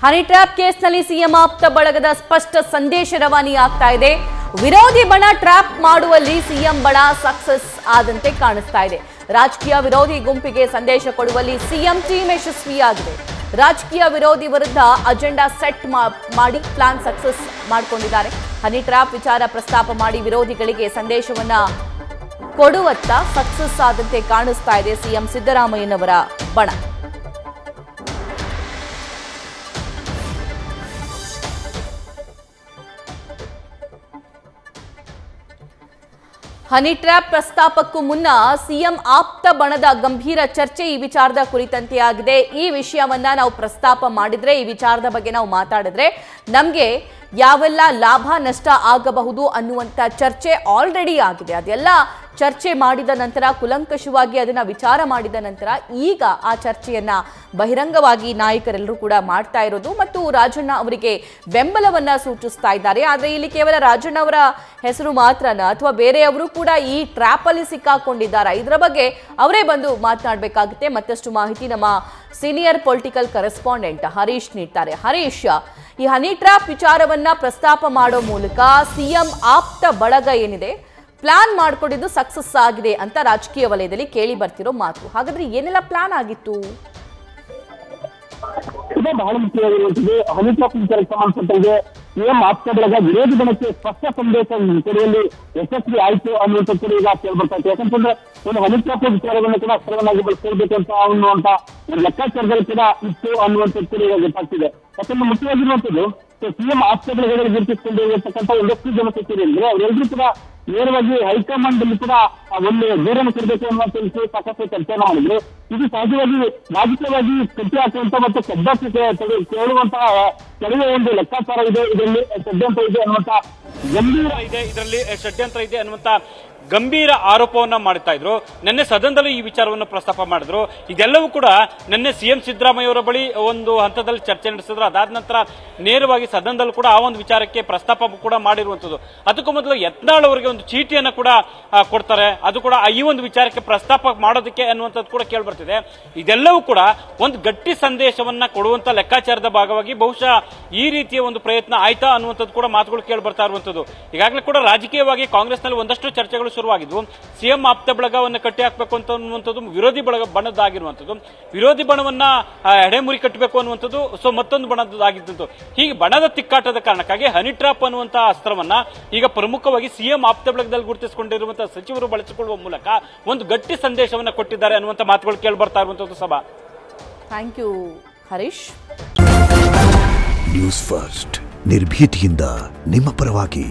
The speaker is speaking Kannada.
ಹನಿ ಟ್ರ್ಯಾಪ್ ಕೇಸ್ನಲ್ಲಿ ಸಿಎಂ ಆಪ್ತ ಬಳಗದ ಸ್ಪಷ್ಟ ಸಂದೇಶ ರವಾನೆ ಆಗ್ತಾ ಇದೆ. ವಿರೋಧಿ ಬಣ ಟ್ರ್ಯಾಪ್ ಮಾಡುವಲ್ಲಿ ಸಿಎಂ ಬಣ ಸಕ್ಸಸ್ ಆದಂತೆ ಕಾಣಿಸ್ತಾ ಇದೆ. ರಾಜಕೀಯ ವಿರೋಧಿ ಗುಂಪಿಗೆ ಸಂದೇಶ ಕೊಡುವಲ್ಲಿ ಸಿಎಂ ಟೀಮ್ ಯಶಸ್ವಿಯಾಗಿದೆ. ರಾಜಕೀಯ ವಿರೋಧಿ ವಿರುದ್ಧ ಅಜೆಂಡಾ ಸೆಟ್ ಮಾಡಿ ಪ್ಲಾನ್ ಸಕ್ಸಸ್ ಮಾಡಿಕೊಂಡಿದ್ದಾರೆ. ಹನಿ ಟ್ರ್ಯಾಪ್ ವಿಚಾರ ಪ್ರಸ್ತಾಪ ಮಾಡಿ ವಿರೋಧಿಗಳಿಗೆ ಸಂದೇಶವನ್ನ ಕೊಡುವತ್ತ ಸಕ್ಸಸ್ ಆದಂತೆ ಕಾಣಿಸ್ತಾ ಇದೆ ಸಿಎಂ ಸಿದ್ದರಾಮಯ್ಯನವರ ಬಣ. ಹನಿ ಟ್ರ್ಯಾಪ್ ಪ್ರಸ್ತಾಪಕ್ಕೂ ಮುನ್ನ ಸಿಎಂ ಆಪ್ತ ಬಣದ ಗಂಭೀರ ಚರ್ಚೆ ಈ ವಿಚಾರದ ಕುರಿತಂತೆ ಆಗಿದೆ. ಈ ವಿಷಯವನ್ನ ನಾವು ಪ್ರಸ್ತಾಪ ಮಾಡಿದ್ರೆ, ಈ ವಿಚಾರದ ಬಗ್ಗೆ ನಾವು ಮಾತಾಡಿದ್ರೆ ನಮಗೆ ಯಾವೆಲ್ಲ ಲಾಭ ನಷ್ಟ ಆಗಬಹುದು ಅನ್ನುವಂಥ ಚರ್ಚೆ ಆಲ್ರೆಡಿ ಆಗಿದೆ. ಅದೆಲ್ಲ ಚರ್ಚೆ ಮಾಡಿದ ನಂತರ, ಕುಲಂಕಷವಾಗಿ ಅದನ್ನ ವಿಚಾರ ಮಾಡಿದ ನಂತರ ಈಗ ಆ ಚರ್ಚೆಯನ್ನ ಬಹಿರಂಗವಾಗಿ ನಾಯಕರೆಲ್ಲರೂ ಕೂಡ ಮಾಡ್ತಾ ಇರೋದು ಮತ್ತು ರಾಜಣ್ಣ ಅವರಿಗೆ ಬೆಂಬಲವನ್ನ ಸೂಚಿಸ್ತಾ ಇದ್ದಾರೆ. ಆದರೆ ಇಲ್ಲಿ ಕೇವಲ ರಾಜಣ್ಣ ಅವರ ಹೆಸರು ಮಾತ್ರನ ಅಥವಾ ಬೇರೆಯವರು ಕೂಡ ಈ ಟ್ರ್ಯಾಪ್ ಅಲ್ಲಿ ಸಿಕ್ಕಾಕೊಂಡಿದ್ದಾರೆ, ಇದರ ಬಗ್ಗೆ ಅವರೇ ಬಂದು ಮಾತನಾಡಬೇಕಾಗುತ್ತೆ. ಮತ್ತಷ್ಟು ಮಾಹಿತಿ ನಮ್ಮ ಸೀನಿಯರ್ ಪೊಲಿಟಿಕಲ್ ಕರೆಸ್ಪಾಂಡೆಂಟ್ ಹರೀಶ್ ನೀಡ್ತಾರೆ. ಹರೀಶ್, ಈ ಹನಿ ಟ್ರ್ಯಾಪ್ ವಿಚಾರವನ್ನ ಪ್ರಸ್ತಾಪ ಮಾಡೋ ಮೂಲಕ ಸಿಎಂ ಆಪ್ತ ಬಳಗ ಏನಿದೆ ಪ್ಲಾನ್ ಮಾಡ್ಕೊಂಡಿದ್ದು ಸಕ್ಸಸ್ ಆಗಿದೆ ಅಂತ ರಾಜಕೀಯ ವಲಯದಲ್ಲಿ ಕೇಳಿ ಬರ್ತಿರೋ ಮಾತು. ಹಾಗಾದ್ರೆ ಏನೆಲ್ಲ ಪ್ಲಾನ್ ಆಗಿತ್ತು? ಇದು ಬಹಳ ಮುಖ್ಯವಾಗಿರುವಂತದ್ದು. ಹನಿ ಟ್ರ್ಯಾಪ್ ವಿಚಾರಕ್ಕೆ ಸಂಬಂಧಪಟ್ಟಂಗೆ ಸಿಎಂ ಆಪ್ತ ಬಳಗ ವಿರೋಧಿ ಬಣಕ್ಕೆ ಸ್ಪಷ್ಟ ಸಂದೇಶ ಕೊಡುವಲ್ಲಿ ಯಶಸ್ವಿ ಆಯ್ತು ಅನ್ನುವಂಥದ್ದು ಕೂಡ ಈಗ ಕೇಳ್ಬರ್ತಾ ಇದೆ. ಯಾಕಂತಂದ್ರೆ ಒಂದು ಹನಿ ಟ್ರ್ಯಾಪ್ ವಿಚಾರವನ್ನು ಕೂಡ ಅಸ್ತ್ರವನ್ನಾಗಿ ಬಳಸ್ಕೊಳ್ಬೇಕು ಅಂತ ಅನ್ನುವಂತ ಲೆಕ್ಕಾಚಾರದಲ್ಲಿ ಕೂಡ ಇತ್ತು ಅನ್ನುವಂಥದ್ದು ಕೂಡ ಈಗ ಗೊತ್ತಾಗ್ತಿದೆ. ಯಾಕಂದ್ರೆ ಮುಖ್ಯವಾಗಿರುವಂತದ್ದು ಸಿಎಂ ಆಪ್ತ ಬಳಗದಲ್ಲಿ ಗುರುತಿಸಿಕೊಂಡಿರತಕ್ಕಂಥ ಒಂದಷ್ಟು ಜನ ಸಚಿವರು ಅಂದ್ರೆ ಅವರೆಲ್ಲರೂ ಕೂಡ ನೇರವಾಗಿ ಹೈಕಮಾಂಡ್ ಅಲ್ಲಿ ಕೂಡ ಒಂದು ದೂರನ್ನು ಕೊಡಬೇಕು ಅನ್ನುವಂಥ ವಿಷಯ ಸಾಕಷ್ಟು ಚರ್ಚೆಯನ್ನು ಮಾಡಿದ್ರು. ಇದು ಸಹಜವಾಗಿ ರಾಜಕೀಯವಾಗಿ ಕಟ್ಟಿ ಹಾಕುವಂತ ಮತ್ತು ಕಡ್ಡಾಯ ಕೇಳುವಂತಹ ಕೆಲವೇ ಒಂದು ಲೆಕ್ಕಾಚಾರ ಇದೆ, ಇದರಲ್ಲಿ ಷಡ್ಯಂತ್ರ ಇದೆ ಅನ್ನುವಂತ ಗಂಭೀರ ಇದೆ, ಇದರಲ್ಲಿ ಷಡ್ಯಂತ್ರ ಇದೆ ಅನ್ನುವಂತ ಗಂಭೀರ ಆರೋಪವನ್ನ ಮಾಡ್ತಾ ಇದ್ರು. ನಿನ್ನೆ ಸದನದಲ್ಲಿ ಈ ವಿಚಾರವನ್ನು ಪ್ರಸ್ತಾಪ ಮಾಡಿದ್ರು. ಇದೆಲ್ಲವೂ ಕೂಡ ನಿನ್ನೆ ಸಿಎಂ ಸಿದ್ದರಾಮಯ್ಯ ಅವರ ಬಳಿ ಒಂದು ಹಂತದಲ್ಲಿ ಚರ್ಚೆ ನಡೆಸಿದ್ರು. ಅದಾದ ನಂತರ ನೇರವಾಗಿ ಸದನದಲ್ಲಿ ಕೂಡ ಆ ಒಂದು ವಿಚಾರಕ್ಕೆ ಪ್ರಸ್ತಾಪ ಕೂಡ ಮಾಡಿರುವಂತದ್ದು. ಅದಕ್ಕೂ ಮೊದಲು ಯತ್ನಾಳ್ ಅವರಿಗೆ ಒಂದು ಚೀಟಿಯನ್ನು ಕೂಡ ಕೊಡ್ತಾರೆ, ಅದು ಕೂಡ ಈ ಒಂದು ವಿಚಾರಕ್ಕೆ ಪ್ರಸ್ತಾಪ ಮಾಡೋದಕ್ಕೆ ಅನ್ನುವಂಥದ್ದು ಕೂಡ ಕೇಳ್ಬರ್ತಿದೆ. ಇದೆಲ್ಲವೂ ಕೂಡ ಒಂದು ಗಟ್ಟಿ ಸಂದೇಶವನ್ನ ಕೊಡುವಂತ ಲೆಕ್ಕಾಚಾರದ ಭಾಗವಾಗಿ ಬಹುಶಃ ಈ ರೀತಿಯ ಒಂದು ಪ್ರಯತ್ನ ಆಯ್ತಾ ಅನ್ನುವಂಥದ್ದು ಕೂಡ ಮಾತುಗಳು ಕೇಳ್ಬರ್ತಾ ಇರುವಂತದ್ದು. ಈಗಾಗಲೇ ಕೂಡ ರಾಜಕೀಯವಾಗಿ ಕಾಂಗ್ರೆಸ್ನಲ್ಲಿ ಒಂದಷ್ಟು ಚರ್ಚೆಗಳು ಶುರುವಾಗಿದ್ವು. ಸಿಎಂ ಆಪ್ತ ಬಳಗವನ್ನು ಕಟ್ಟಿ ಹಾಕಬೇಕು ಅನ್ನುವಂಥದ್ದು ವಿರೋಧಿ ಬಣದ್ದಾಗಿರುವಂಥದ್ದು, ವಿರೋಧಿ ಬಣವನ್ನ ಎಡೆಮುರಿ ಕಟ್ಟಬೇಕು ಅನ್ನುವಂಥದ್ದು ಮತ್ತೊಂದು ಬಣದ್ದಾಗಿದ್ದು. ಹೀಗೆ ಬಣದ ತಿಕ್ಕಾಟದ ಕಾರಣಕ್ಕಾಗಿ ಹನಿ ಟ್ರ್ಯಾಪ್ ಅನ್ನುವಂತಹ ಅಸ್ತ್ರವನ್ನ ಈಗ ಪ್ರಮುಖವಾಗಿ ಸಿಎಂ ಆಪ್ತ ಬಳಗದಲ್ಲಿ ಗುರುತಿಸಿಕೊಂಡಿರುವಂತಹ ಸಚಿವರು ಬಳಸಿಕೊಳ್ಳುವ ಮೂಲಕ ಒಂದು ಗಟ್ಟಿ ಸಂದೇಶವನ್ನ ಕೊಟ್ಟಿದ್ದಾರೆ ಅನ್ನುವಂಥ ಮಾತುಗಳು ಕೇಳಿಬರ್ತಾ ಇರುವಂತದ್ದು. ಸಭಾ, thank you Harish. News first ನಿರ್ಭೀತಿಯಿಂದ ನಿಮ್ಮ ಪರವಾಗಿ.